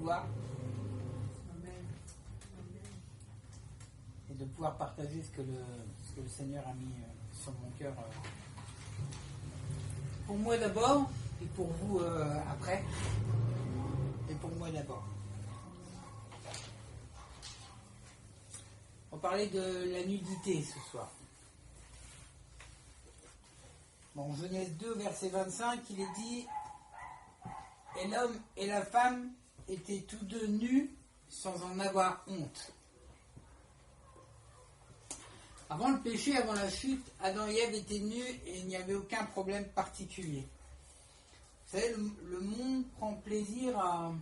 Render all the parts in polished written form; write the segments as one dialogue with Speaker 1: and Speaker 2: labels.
Speaker 1: gloire. Et de pouvoir partager ce que le Seigneur a mis sur mon cœur. Pour moi d'abord, et pour vous après. Et pour moi d'abord. On parlait de la nudité ce soir. Bon, Genèse 2, verset 25, il est dit « Et l'homme et la femme étaient tous deux nus sans en avoir honte. » Avant le péché, avant la chute, Adam et Ève étaient nus et il n'y avait aucun problème particulier. Vous savez, le monde prend plaisir à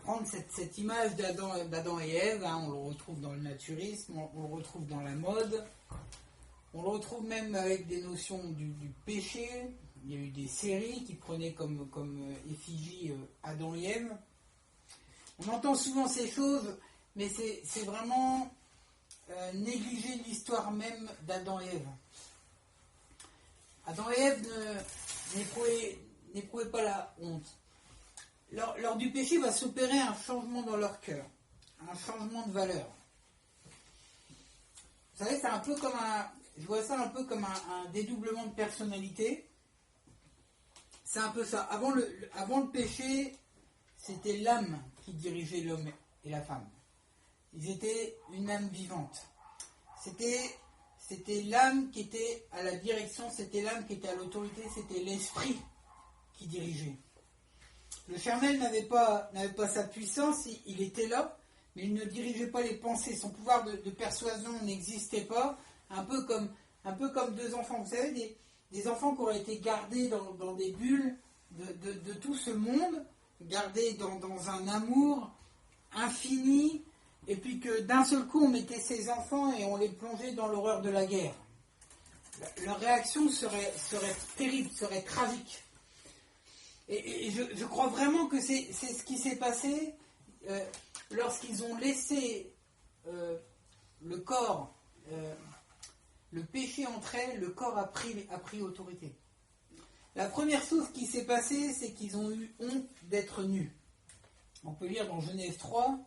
Speaker 1: prendre cette image d'Adam et Ève, hein, on le retrouve dans le naturisme, on le retrouve dans la mode, on le retrouve même avec des notions du péché. Il y a eu des séries qui prenaient comme effigie Adam et Ève. On entend souvent ces choses, mais c'est vraiment négliger l'histoire même d'Adam et Ève. Adam et Ève n'éprouvaient pas la honte. Lors du péché va s'opérer un changement dans leur cœur, un changement de valeur. Vous savez, c'est un peu comme je vois ça un peu comme un dédoublement de personnalité. C'est un peu ça. Avant le péché, c'était l'âme qui dirigeait l'homme et la femme. Ils étaient une âme vivante. C'était l'âme qui était à la direction, c'était l'âme qui était à l'autorité, c'était l'esprit qui dirigeait. Le charnel n'avait pas sa puissance, il était là, mais il ne dirigeait pas les pensées. Son pouvoir de persuasion n'existait pas, un peu comme deux enfants. Vous savez, des enfants qui auraient été gardés dans des bulles de tout ce monde, gardés dans un amour infini, et puis que d'un seul coup on mettait ces enfants et on les plongeait dans l'horreur de la guerre. Leur réaction serait terrible, serait tragique. Et je crois vraiment que c'est ce qui s'est passé lorsqu'ils ont laissé le corps, le péché entrer, le corps a pris autorité. La première chose qui s'est passée, c'est qu'ils ont eu honte d'être nus. On peut lire dans Genèse 3,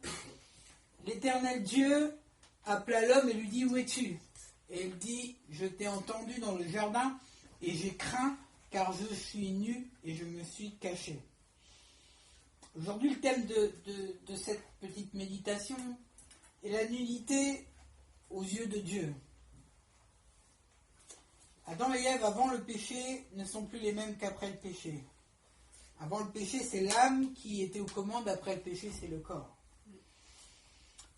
Speaker 1: « L'Éternel Dieu appela l'homme et lui dit, où es-tu ? Et il dit, je t'ai entendu dans le jardin et j'ai craint, car je suis nu et je me suis caché. » Aujourd'hui, le thème de cette petite méditation est la nudité aux yeux de Dieu. Adam et Ève, avant le péché, ne sont plus les mêmes qu'après le péché. Avant le péché, c'est l'âme qui était aux commandes, après le péché, c'est le corps.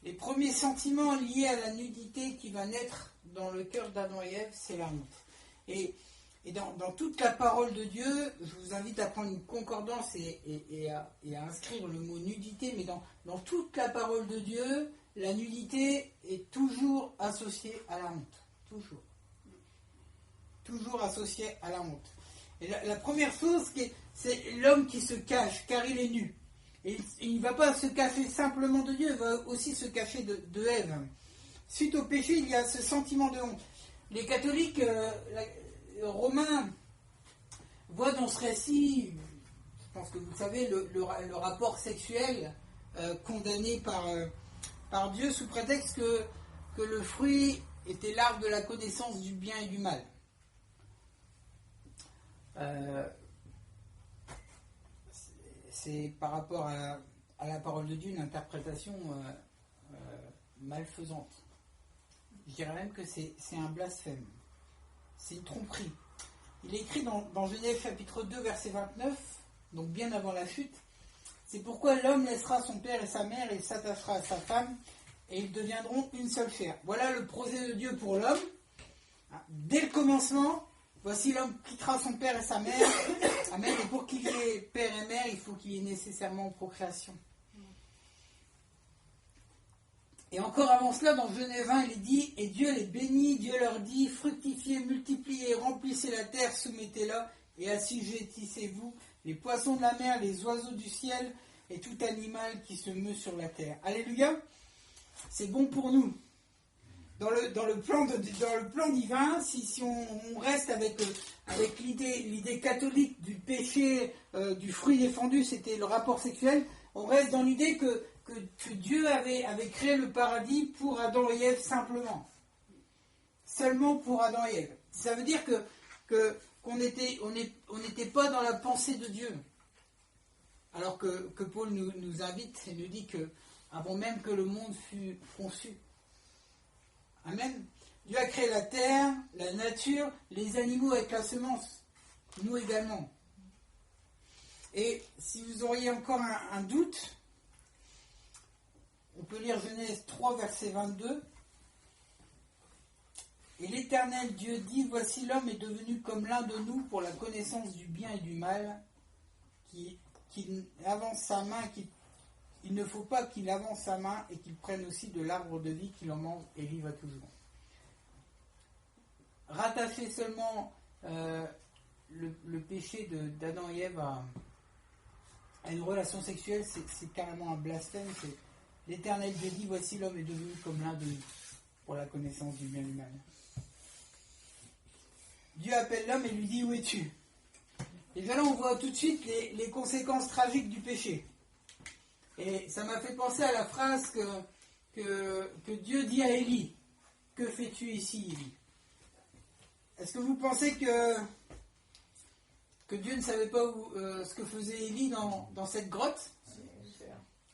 Speaker 1: Les premiers sentiments liés à la nudité qui va naître dans le cœur d'Adam et Ève, c'est la honte. Et dans toute la parole de Dieu, je vous invite à prendre une concordance et à inscrire le mot nudité, mais dans toute la parole de Dieu, la nudité est toujours associée à la honte. Toujours. Toujours associée à la honte. Et la première chose, c'est l'homme qui se cache, car il est nu. Et il ne va pas se cacher simplement de Dieu, il va aussi se cacher de Ève. Suite au péché, il y a ce sentiment de honte. Les catholiques romains voient dans ce récit, je pense que vous le savez, le rapport sexuel condamné par Dieu sous prétexte que le fruit était l'arbre de la connaissance du bien et du mal. C'est par rapport à la parole de Dieu une interprétation malfaisante. Je dirais même que c'est un blasphème. C'est une tromperie. Il est écrit dans Genèse chapitre 2 verset 29, donc bien avant la chute, « C'est pourquoi l'homme laissera son père et sa mère et s'attachera à sa femme, et ils deviendront une seule chair. » Voilà le projet de Dieu pour l'homme. Dès le commencement, voici l'homme quittera son père et sa mère. Amen. Et pour qu'il y ait père et mère, il faut qu'il y ait nécessairement procréation. Et encore avant cela, dans Genèse 1, il est dit, « Et Dieu les bénit, Dieu leur dit, fructifiez, multipliez, remplissez la terre, soumettez-la, et assujettissez-vous, les poissons de la mer, les oiseaux du ciel, et tout animal qui se meut sur la terre. » Alléluia. C'est bon pour nous. Dans le plan divin, si on reste avec l'idée catholique du péché, du fruit défendu, c'était le rapport sexuel, on reste dans l'idée que Dieu avait créé le paradis pour Adam et Ève simplement. Seulement pour Adam et Ève. Ça veut dire qu'on n'était pas dans la pensée de Dieu. Alors que Paul nous invite et nous dit que avant même que le monde fût conçu. Amen. Dieu a créé la terre, la nature, les animaux avec la semence. Nous également. Et si vous auriez encore un doute, on peut lire Genèse 3, verset 22. Et l'Éternel Dieu dit, voici l'homme est devenu comme l'un de nous pour la connaissance du bien et du mal, qui avance sa main, il ne faut pas qu'il avance sa main et qu'il prenne aussi de l'arbre de vie, qu'il en mange et vive à toujours. Rattacher seulement le péché d'Adam et Ève à une relation sexuelle, c'est carrément un blasphème. L'Éternel Dieu dit, voici l'homme est devenu comme l'un de nous pour la connaissance du bien et du mal. Dieu appelle l'homme et lui dit, où es-tu? Et bien là, on voit tout de suite les conséquences tragiques du péché. Et ça m'a fait penser à la phrase que Dieu dit à Élie. Que fais-tu ici, Élie? Est-ce que vous pensez que Dieu ne savait pas ce que faisait Élie dans cette grotte?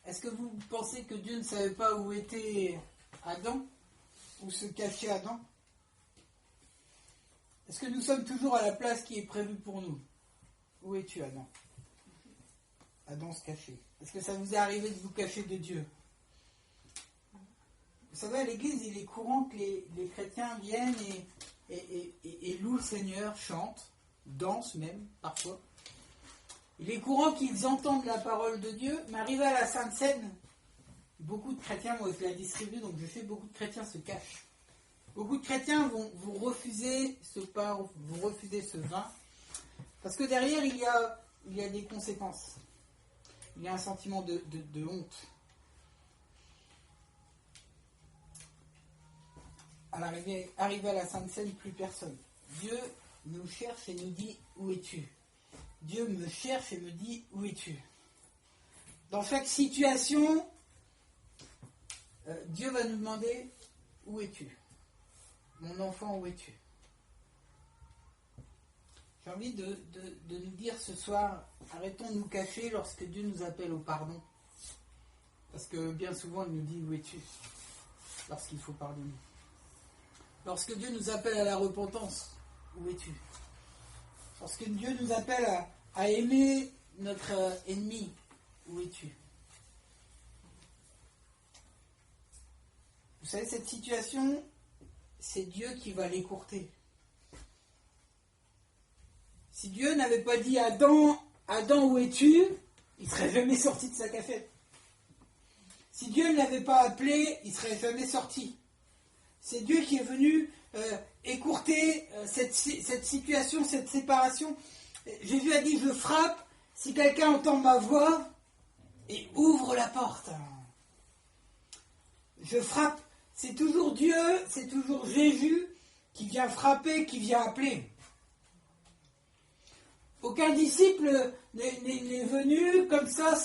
Speaker 1: Est-ce que vous pensez que Dieu ne savait pas où était Adam? Où se cachait Adam? Est-ce que nous sommes toujours à la place qui est prévue pour nous? Où es-tu, Adam? Adam se cachait. Est-ce que ça vous est arrivé de vous cacher de Dieu? Vous savez, à l'église, il est courant que les chrétiens viennent et louent le Seigneur, chantent, dansent même, parfois. Il est courant qu'ils entendent la parole de Dieu, mais arrivé à la Sainte Seine, beaucoup de chrétiens vont se la distribuer, donc je sais, beaucoup de chrétiens se cachent. Beaucoup de chrétiens vont vous refuser ce pain, vous refuser ce vin, parce que derrière, il y a des conséquences. Il y a un sentiment de honte. À l'arrivée, arrivé à la Sainte Seine, plus personne. Dieu nous cherche et nous dit, où es-tu? Dieu me cherche et me dit, où es-tu? Dans chaque situation, Dieu va nous demander, où es-tu? Mon enfant, où es-tu? J'ai envie de nous dire ce soir, arrêtons de nous cacher lorsque Dieu nous appelle au pardon. Parce que bien souvent, il nous dit, où es-tu? Lorsqu'il faut pardonner. Lorsque Dieu nous appelle à la repentance, où es-tu? Lorsque Dieu nous appelle à aimer notre ennemi, où es-tu? Vous savez, cette situation, c'est Dieu qui va l'écourter. Si Dieu n'avait pas dit Adam, où es-tu? Il ne serait jamais sorti de sa cachette. Si Dieu ne l'avait pas appelé, il ne serait jamais sorti. C'est Dieu qui est venu écourter cette situation, cette séparation. Jésus a dit, je frappe, si quelqu'un entend ma voix et ouvre la porte. Je frappe. C'est toujours Dieu, c'est toujours Jésus qui vient frapper, qui vient appeler. Aucun disciple n'est venu comme ça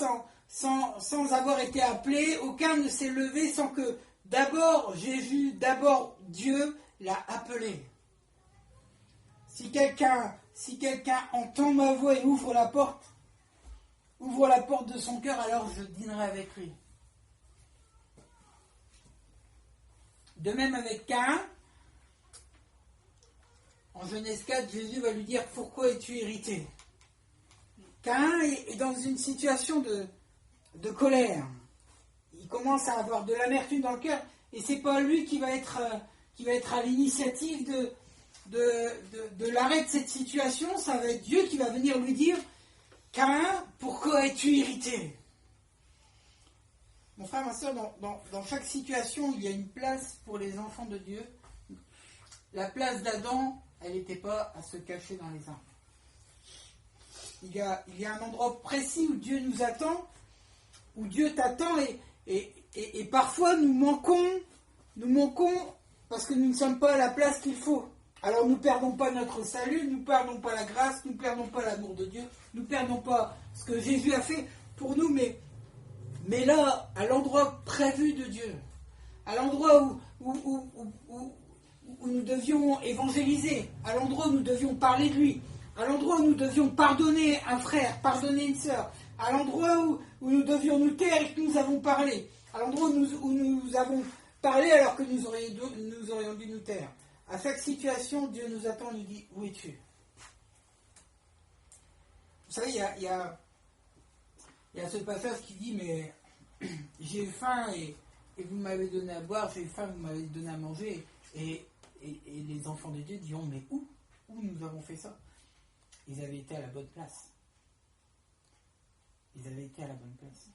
Speaker 1: sans avoir été appelé. Aucun ne s'est levé sans que d'abord Jésus, d'abord Dieu l'a appelé. Si quelqu'un entend ma voix et ouvre la porte de son cœur, alors je dînerai avec lui. De même avec Caïn, en Genèse 4, Jésus va lui dire « Pourquoi es-tu irrité ?» Caïn est dans une situation de colère. Il commence à avoir de l'amertume dans le cœur, et c'est pas lui qui va être à l'initiative de l'arrêt de cette situation. Ça va être Dieu qui va venir lui dire « Caïn, pourquoi es-tu irrité ?» Mon frère, ma soeur, dans chaque situation, il y a une place pour les enfants de Dieu. La place d'Adam, elle n'était pas à se cacher dans les arbres. Il y a un endroit précis où Dieu nous attend, où Dieu t'attend, et parfois nous manquons parce que nous ne sommes pas à la place qu'il faut. Alors nous ne perdons pas notre salut, nous ne perdons pas la grâce, nous ne perdons pas l'amour de Dieu, nous ne perdons pas ce que Jésus a fait pour nous, mais Mais là, à l'endroit prévu de Dieu, à l'endroit où nous devions évangéliser, à l'endroit où nous devions parler de lui, à l'endroit où nous devions pardonner un frère, pardonner une sœur, à l'endroit où nous devions nous taire et que nous avons parlé, à l'endroit où nous avons parlé alors que nous aurions dû nous taire. À chaque situation, Dieu nous attend, nous dit, où es-tu? Vous savez, il y a ce passage qui dit, mais j'ai eu faim et vous m'avez donné à boire, j'ai eu faim, vous m'avez donné à manger. Et les enfants de Dieu diront, mais où nous avons fait ça? Ils avaient été à la bonne place. Ils avaient été à la bonne place.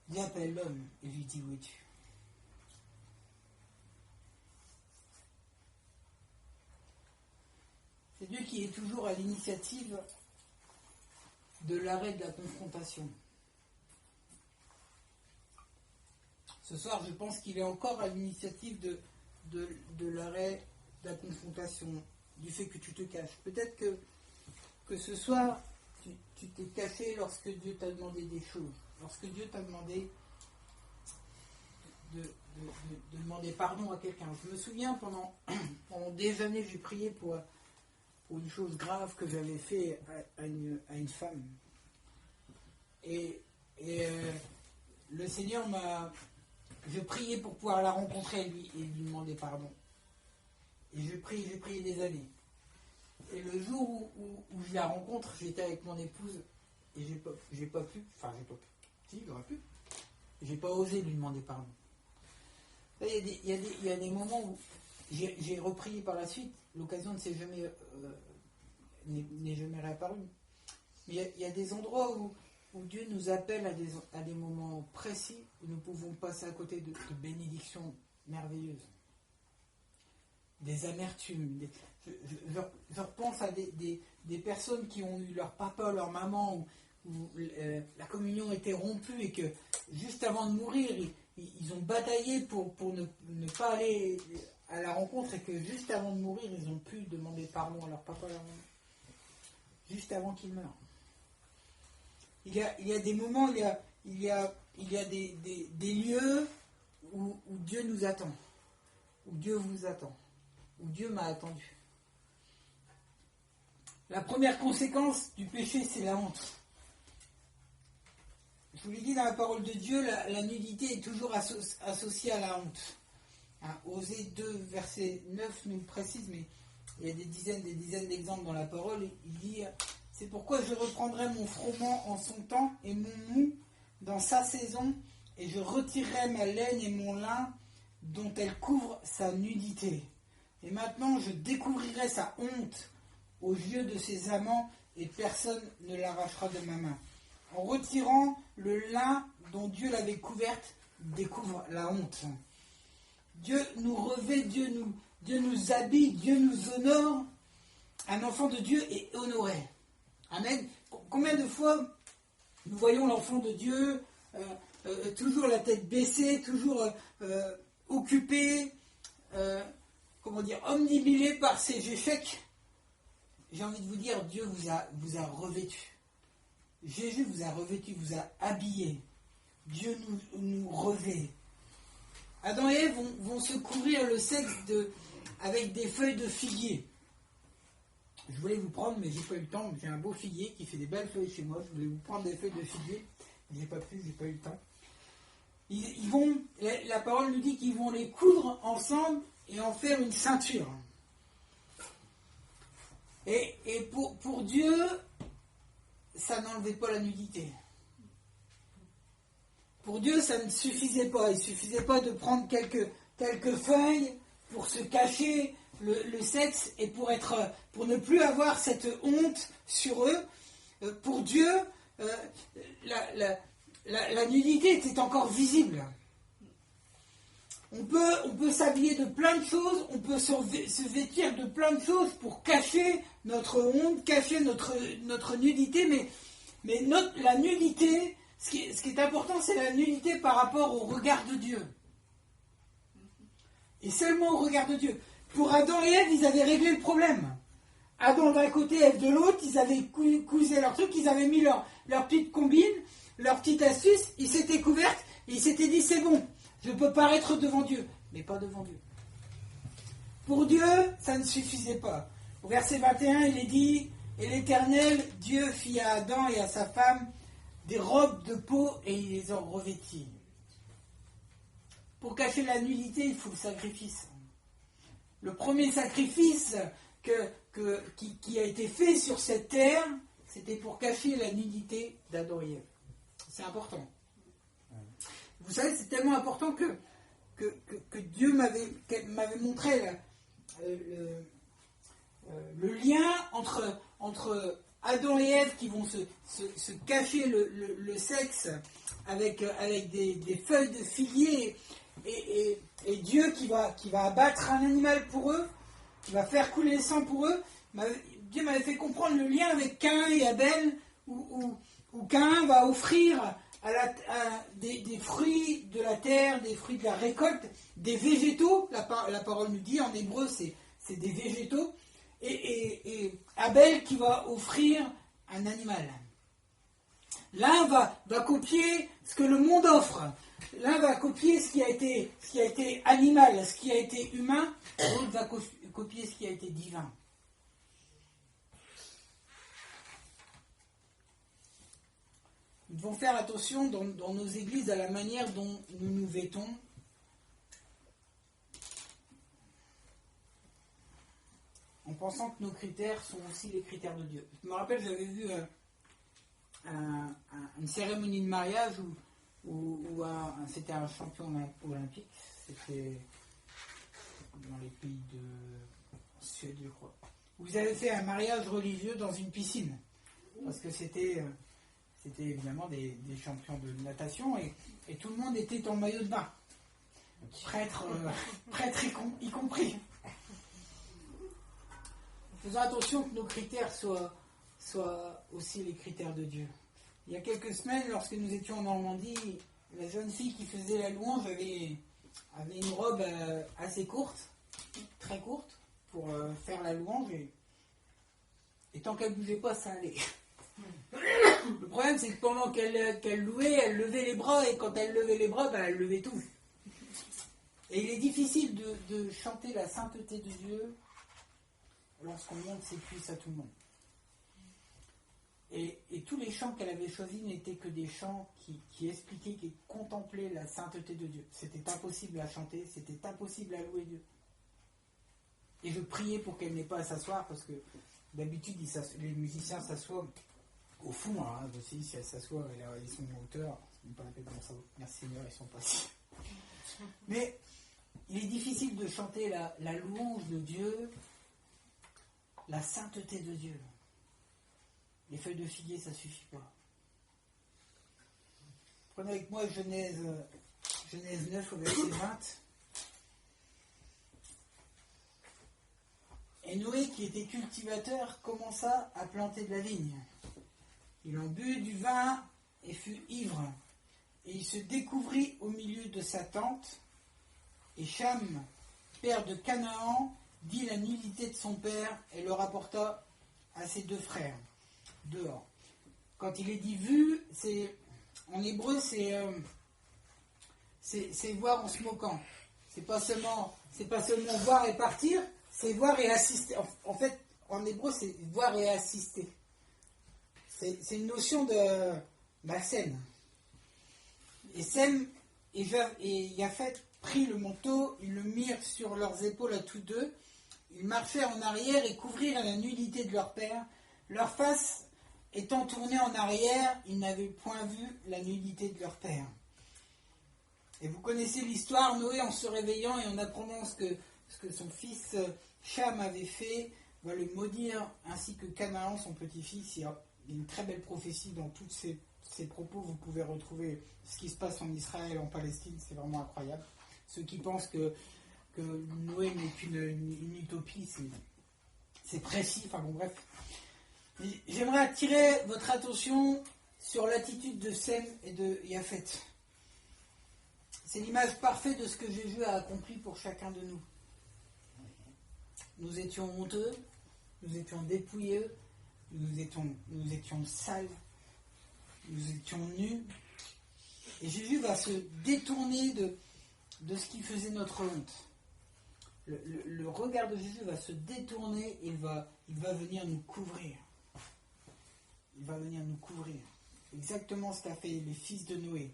Speaker 1: Dieu appelle l'homme et lui dit, où es-tu? C'est Dieu qui est toujours à l'initiative de l'arrêt de la confrontation. Ce soir, je pense qu'il est encore à l'initiative de l'arrêt de la confrontation, du fait que tu te caches. Peut-être que ce soir, tu t'es caché lorsque Dieu t'a demandé des choses, lorsque Dieu t'a demandé de demander pardon à quelqu'un. Je me souviens, pendant des années, j'ai prié pour une chose grave que j'avais fait à une femme. Et le Seigneur je priais pour pouvoir la rencontrer et lui demander pardon. Et je priais des années. Et le jour où je la rencontre, j'étais avec mon épouse et j'ai pas pu. Si, j'aurais pu. J'ai pas osé lui demander pardon. Il y a des moments où j'ai reprié par la suite. L'occasion n'est jamais réapparue. Mais il y a des endroits où Dieu nous appelle à des moments précis où nous pouvons passer à côté de bénédictions merveilleuses. Des amertumes. Je repense à des personnes qui ont eu leur papa, leur maman, où la communion était rompue et que juste avant de mourir, ils ont bataillé pour ne pas aller à la rencontre et que juste avant de mourir, ils ont pu demander pardon à leur papa et leur maman. Juste avant qu'ils meurent. Il y a des moments, il y a des lieux où Dieu nous attend, où Dieu vous attend, où Dieu m'a attendu. La première conséquence du péché, c'est la honte. Je vous l'ai dit dans la parole de Dieu, la nudité est toujours associée à la honte. Osée 2, verset 9 nous le précise, mais il y a des dizaines d'exemples dans la parole. Il dit, c'est pourquoi je reprendrai mon froment en son temps et mon mou dans sa saison, et je retirerai ma laine et mon lin dont elle couvre sa nudité. Et maintenant je découvrirai sa honte aux yeux de ses amants, et personne ne l'arrachera de ma main. En retirant le lin dont Dieu l'avait couverte, découvre la honte. Dieu nous revêt, Dieu nous habille, Dieu nous honore. Un enfant de Dieu est honoré. Amen. Combien de fois nous voyons l'enfant de Dieu toujours la tête baissée, toujours occupé, omnibulé par ses échecs. J'ai envie de vous dire, Dieu vous a revêtu. Jésus vous a revêtu, vous a habillé. Dieu nous revêt. Adam et Ève vont se couvrir le sexe avec des feuilles de figuier. Je voulais vous prendre, mais j'ai pas eu le temps. J'ai un beau figuier qui fait des belles feuilles chez moi. Je voulais vous prendre des feuilles de figuier. J'ai pas eu le temps. La parole nous dit qu'ils vont les coudre ensemble et en faire une ceinture. Et pour Dieu, ça n'enlevait pas la nudité. Pour Dieu, ça ne suffisait pas. Il ne suffisait pas de prendre quelques feuilles pour se cacher le sexe et pour ne plus avoir cette honte sur eux. Pour Dieu, la nudité était encore visible. On peut s'habiller de plein de choses, on peut se vêtir de plein de choses pour cacher notre honte, cacher notre nudité, mais la nudité, Ce qui est important, c'est la nullité par rapport au regard de Dieu. Et seulement au regard de Dieu. Pour Adam et Ève, ils avaient réglé le problème. Adam d'un côté, Ève de l'autre, ils avaient cousé leur truc, ils avaient mis leur petite combine, leur petite astuce, ils s'étaient couverts, et ils s'étaient dit, c'est bon, je peux paraître devant Dieu, mais pas devant Dieu. Pour Dieu, ça ne suffisait pas. Au verset 21, il est dit, et l'Éternel, Dieu fit à Adam et à sa femme des robes de peau et il les en revêtit. Pour cacher la nullité, il faut le sacrifice. Le premier sacrifice qui a été fait sur cette terre, c'était pour cacher la nudité d'Adam et Ève. C'est important. Vous savez, c'est tellement important que Dieu m'avait montré le lien entre Adam et Ève qui vont se cacher le sexe avec des feuilles de figuier et Dieu qui va abattre un animal pour eux, qui va faire couler le sang pour eux. Dieu m'avait fait comprendre le lien avec Caïn et Abel où Caïn va offrir des fruits de la terre, des fruits de la récolte, des végétaux, la parole nous dit en hébreu c'est des végétaux, et Abel qui va offrir un animal. L'un va copier ce que le monde offre, l'un va copier ce qui a été animal, ce qui a été humain, l'autre va copier ce qui a été divin. Nous devons faire attention dans nos églises à la manière dont nous nous vêtons. En pensant que nos critères sont aussi les critères de Dieu. Je me rappelle, j'avais vu une cérémonie de mariage où c'était un champion olympique. C'était dans les pays de Suède, je crois. Où ils avaient fait un mariage religieux dans une piscine. Parce que c'était évidemment des champions de natation et tout le monde était en maillot de bain. Prêtre y compris. Faisons attention que nos critères soient aussi les critères de Dieu. Il y a quelques semaines, lorsque nous étions en Normandie, la jeune fille qui faisait la louange avait une robe assez courte, très courte, pour faire la louange et tant qu'elle ne bougeait pas, ça allait. Le problème, c'est que pendant qu'elle louait, elle levait les bras, et quand elle levait les bras, elle levait tout. Et il est difficile de chanter la sainteté de Dieu lorsqu'on montre ses cuisses à tout le monde. Et tous les chants qu'elle avait choisis n'étaient que des chants qui expliquaient, qui contemplaient la sainteté de Dieu. C'était impossible à chanter, c'était impossible à louer Dieu. Et je priais pour qu'elle n'ait pas à s'asseoir, parce que d'habitude, les musiciens s'assoient au fond, si elle s'assoit, ils sont en hauteur, c'est même pas la peine de ça. Merci Seigneur, ils sont pas si. Mais il est difficile de chanter la louange de Dieu, la sainteté de Dieu. Les feuilles de figuier, ça ne suffit pas. Prenez avec moi Genèse 9 au verset 20. Et Noé, qui était cultivateur, commença à planter de la vigne. Il en but du vin et fut ivre. Et il se découvrit au milieu de sa tente. Et Cham, père de Canaan, dit la nullité de son père et le rapporta à ses deux frères, dehors. Quand il est dit vu, en hébreu, c'est voir en se moquant. C'est pas seulement voir et partir, c'est voir et assister. En fait, en hébreu, c'est voir et assister. C'est une notion de la scène. Et Sem et Japhet prit le manteau, ils le mirent sur leurs épaules à tous deux. Ils marchèrent en arrière et couvrirent la nudité de leur père. Leur face étant tournée en arrière, ils n'avaient point vu la nudité de leur père. Et vous connaissez l'histoire, Noé, en se réveillant et en apprenant ce que son fils Cham avait fait, va le maudire, ainsi que Canaan, son petit-fils. Il y a une très belle prophétie dans tous ces propos. Vous pouvez retrouver ce qui se passe en Israël, en Palestine, c'est vraiment incroyable. Ceux qui pensent que Noé n'est qu'une utopie, c'est précis, enfin bon bref. J'aimerais attirer votre attention sur l'attitude de Sem et de Japhet. C'est l'image parfaite de ce que Jésus a accompli pour chacun de nous. Nous étions honteux, nous étions dépouillés, nous étions sales, nous étions nus. Et Jésus va se détourner de ce qui faisait notre honte. Le regard de Jésus va se détourner et il va venir nous couvrir. Il va venir nous couvrir. Exactement ce qu'a fait les fils de Noé.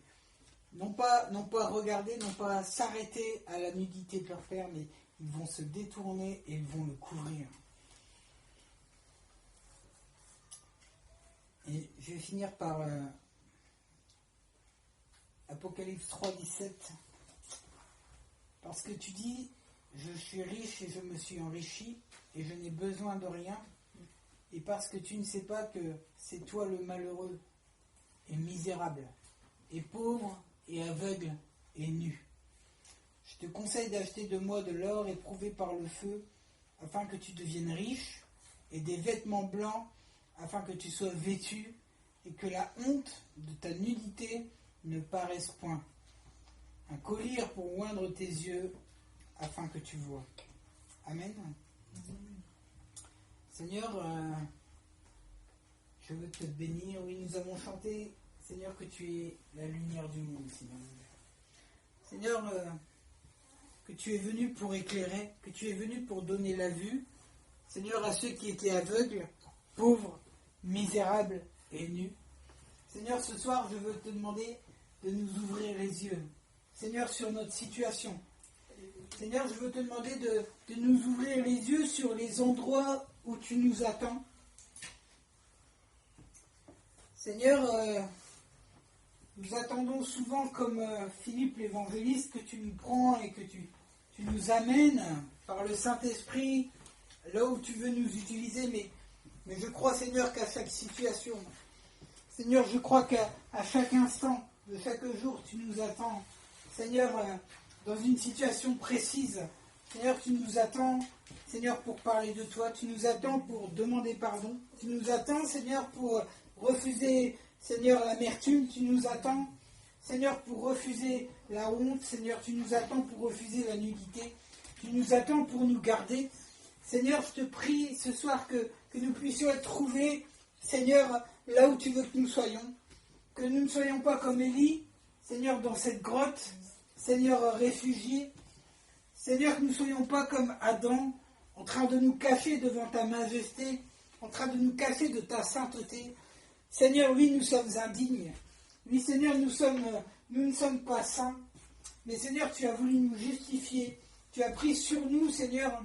Speaker 1: Non pas regarder, non pas s'arrêter à la nudité de leur père, mais ils vont se détourner et ils vont le couvrir. Et je vais finir par Apocalypse 3, 17. Parce que tu dis, je suis riche et je me suis enrichi et je n'ai besoin de rien. Et parce que tu ne sais pas que c'est toi le malheureux et misérable et pauvre et aveugle et nu. Je te conseille d'acheter de moi de l'or éprouvé par le feu, afin que tu deviennes riche, et des vêtements blancs, afin que tu sois vêtu, et que la honte de ta nudité ne paraisse point. Un collier pour oindre tes yeux, afin que tu vois. Amen. Seigneur, je veux te bénir. Oui, nous avons chanté, Seigneur, que tu es la lumière du monde, Seigneur. Seigneur, que tu es venu pour éclairer, que tu es venu pour donner la vue, Seigneur, à ceux qui étaient aveugles, pauvres, misérables et nus. Seigneur, ce soir, je veux te demander de nous ouvrir les yeux, Seigneur, sur notre situation. Seigneur, je veux te demander de nous ouvrir les yeux sur les endroits où tu nous attends. Seigneur, nous attendons souvent, comme Philippe l'évangéliste, que tu nous prends et que tu nous amènes par le Saint-Esprit là où tu veux nous utiliser. Mais je crois, Seigneur, qu'à chaque situation, Seigneur, je crois qu'à chaque instant de chaque jour, tu nous attends. Seigneur, dans une situation précise, Seigneur, tu nous attends, Seigneur, pour parler de toi. Tu nous attends pour demander pardon. Tu nous attends, Seigneur, pour refuser, Seigneur, l'amertume. Tu nous attends, Seigneur, pour refuser la honte. Seigneur, tu nous attends pour refuser la nudité. Tu nous attends pour nous garder. Seigneur, je te prie ce soir que nous puissions être trouvés, Seigneur, là où tu veux que nous soyons. Que nous ne soyons pas comme Élie, Seigneur, dans cette grotte, Seigneur, réfugié. Seigneur, que nous ne soyons pas comme Adam, en train de nous cacher devant ta majesté, en train de nous cacher de ta sainteté. Seigneur, oui, nous sommes indignes. Oui, Seigneur, nous ne sommes pas saints. Mais Seigneur, tu as voulu nous justifier. Tu as pris sur nous, Seigneur,